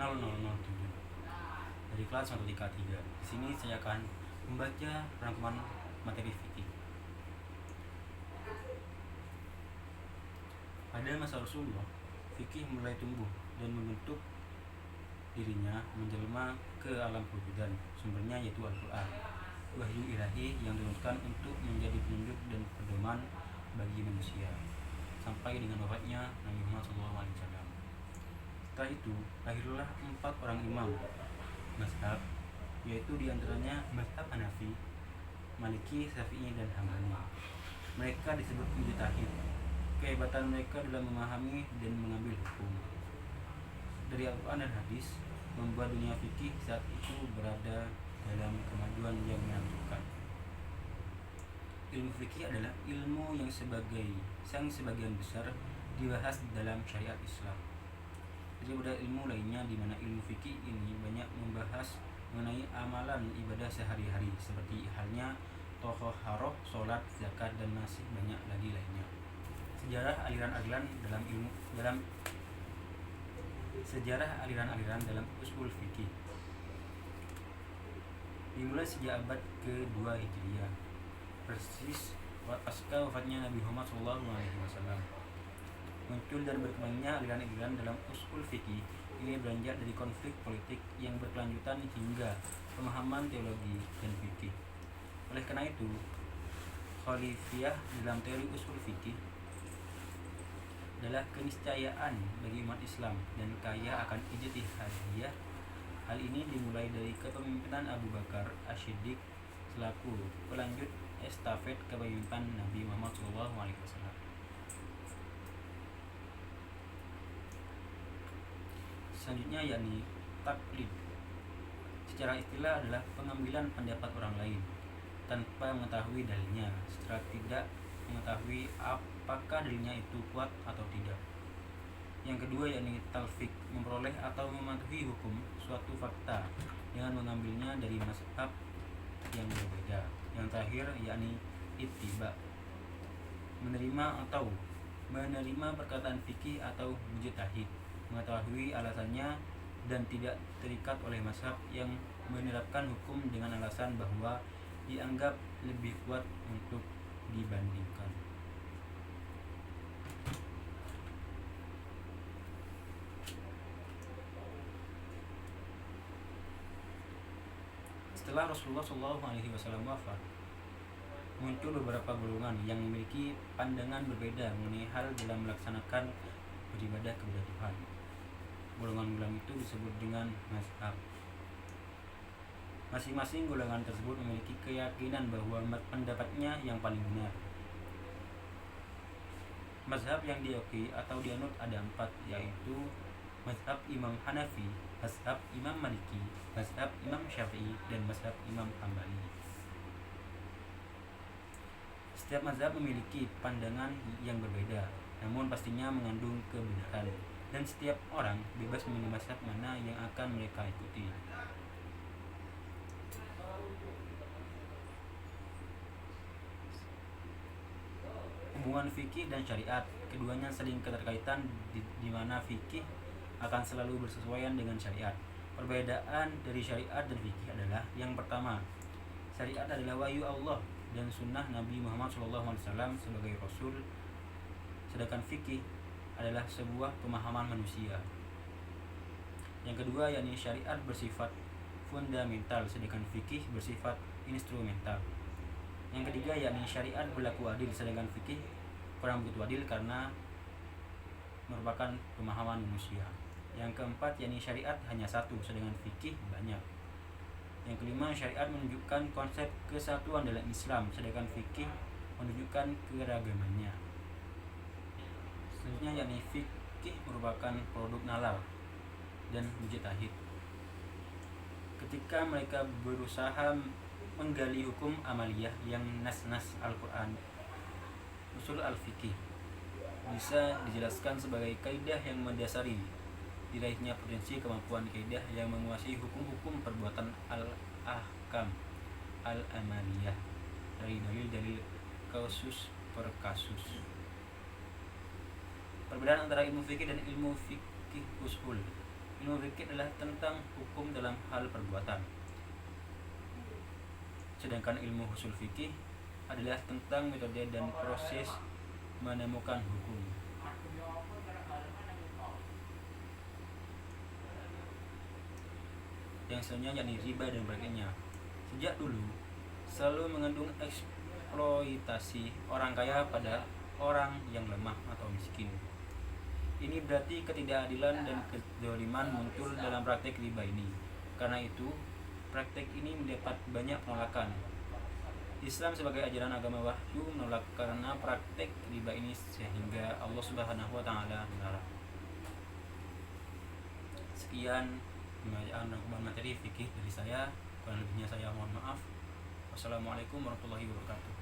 0007 dari kelas Matematika 3. Di sini saya akan membaca rangkuman materi fikih. Pada masa Rasulullah, fikih mulai tumbuh dan membentuk dirinya menjelma ke alam kewujudan. Sumbernya yaitu Al-Quran, wahyu ilahi yang diturunkan untuk menjadi penunjuk dan pedoman bagi manusia sampai dengan wafatnya Nabi Muhammad SAW. Setelah itu lahirlah 4 orang imam mazhab, yaitu diantaranya mazhab Hanafi, Maliki, Syafi'i, dan Hambali. Mereka disebut mujtahid. Kehebatan mereka dalam memahami dan mengambil hukum dari Al-Quran dan hadis membuat dunia fikih saat itu berada dalam kemajuan yang menakjubkan. Ilmu fikih adalah ilmu yang sebagian besar dibahas dalam syariat Islam. Daripada ilmu lainnya, di mana ilmu fikih ini banyak membahas mengenai amalan ibadah sehari-hari seperti halnya toharoh, sholat, zakat, dan masih banyak lagi lainnya. Sejarah aliran-aliran dalam usul fikih dimulai sejak abad ke-2 Hijriah, persis pasca wafatnya Nabi Muhammad SAW. Muncul dan berkembangnya aliran-aliran dalam usul fikih ini beranjak dari konflik politik yang berkelanjutan hingga pemahaman teologi dan fikih. Oleh karena itu, khalifiyah dalam teori usul fikih adalah keniscayaan bagi umat Islam dan kaya akan ijtihadiyah. Hal ini dimulai dari kepemimpinan Abu Bakar As-Siddiq selaku pelanjut estafet kepemimpinan Nabi Muhammad SAW. Selanjutnya yakni taklid. Secara istilah adalah pengambilan pendapat orang lain tanpa mengetahui dalilnya, setelah tidak mengetahui apakah dalilnya itu kuat atau tidak. Yang kedua yakni talfik, memperoleh atau mematuhi hukum suatu fakta dengan mengambilnya dari mazhab yang berbeda. Yang terakhir yakni ittiba, menerima perkataan fikih atau mujtahid, mengetahui alasannya dan tidak terikat oleh mazhab yang menerapkan hukum dengan alasan bahwa dianggap lebih kuat untuk dibandingkan. Setelah Rasulullah SAW wafat, muncul beberapa golongan yang memiliki pandangan berbeda mengenai hal dalam melaksanakan beribadah kepada Tuhan. Golongan-golongan itu disebut dengan mazhab. Masing-masing golongan tersebut memiliki keyakinan bahwa pendapatnya yang paling benar. Mazhab yang diakui atau dianut ada 4, yaitu mazhab Imam Hanafi, mazhab Imam Maliki, mazhab Imam Syafi'i, dan mazhab Imam Hambali. Setiap mazhab memiliki pandangan yang berbeda, namun pastinya mengandung kebenaran, dan setiap orang bebas memilih mazhab mana yang akan mereka ikuti. Hubungan fikih dan syariat, keduanya saling keterkaitan di mana fikih akan selalu bersesuaian dengan syariat. Perbedaan dari syariat dan fikih adalah yang pertama, syariat adalah wahyu Allah dan sunnah Nabi Muhammad SAW sebagai Rasul, sedangkan fikih adalah sebuah pemahaman manusia. Yang kedua yakni syariat bersifat fundamental, sedangkan fikih bersifat instrumental. Yang ketiga yakni syariat berlaku adil, sedangkan fikih kurang begitu adil karena merupakan pemahaman manusia. Yang keempat yakni syariat hanya satu, sedangkan fikih banyak. Yang kelima, syariat menunjukkan konsep kesatuan dalam Islam, sedangkan fikih menunjukkan keragamannya. Selanjutnya yakni fikih merupakan produk nalar dan mujtahid. Ketika mereka berusaha menggali hukum amaliyah yang nas-nas Al-Quran, usul al-fikih bisa dijelaskan sebagai kaidah yang mendasari diraihnya potensi kemampuan kaidah yang menguasai hukum-hukum perbuatan al-ahkam al-amaliyah dari dalil-dalil kasus per kasus. Perbedaan antara ilmu fikih dan ilmu fikih usul. Ilmu fikih adalah tentang hukum dalam hal perbuatan. Sedangkan ilmu usul fikih adalah tentang metode dan proses menemukan hukum. Yang selanjutnya yakni riba dan praktiknya. Sejak dulu selalu mengandung eksploitasi orang kaya pada orang yang lemah atau miskin. Ini berarti ketidakadilan dan kezaliman muncul dalam praktek riba ini. Karena itu, praktek ini mendapat banyak penolakan. Islam sebagai ajaran agama wahyu menolak karena praktek riba ini, sehingga Allah Subhanahu wa taala melarang. Sekian pembacaan rangkuman materi fikih dari saya. Kurang lebihnya saya mohon maaf. Wassalamualaikum warahmatullahi wabarakatuh.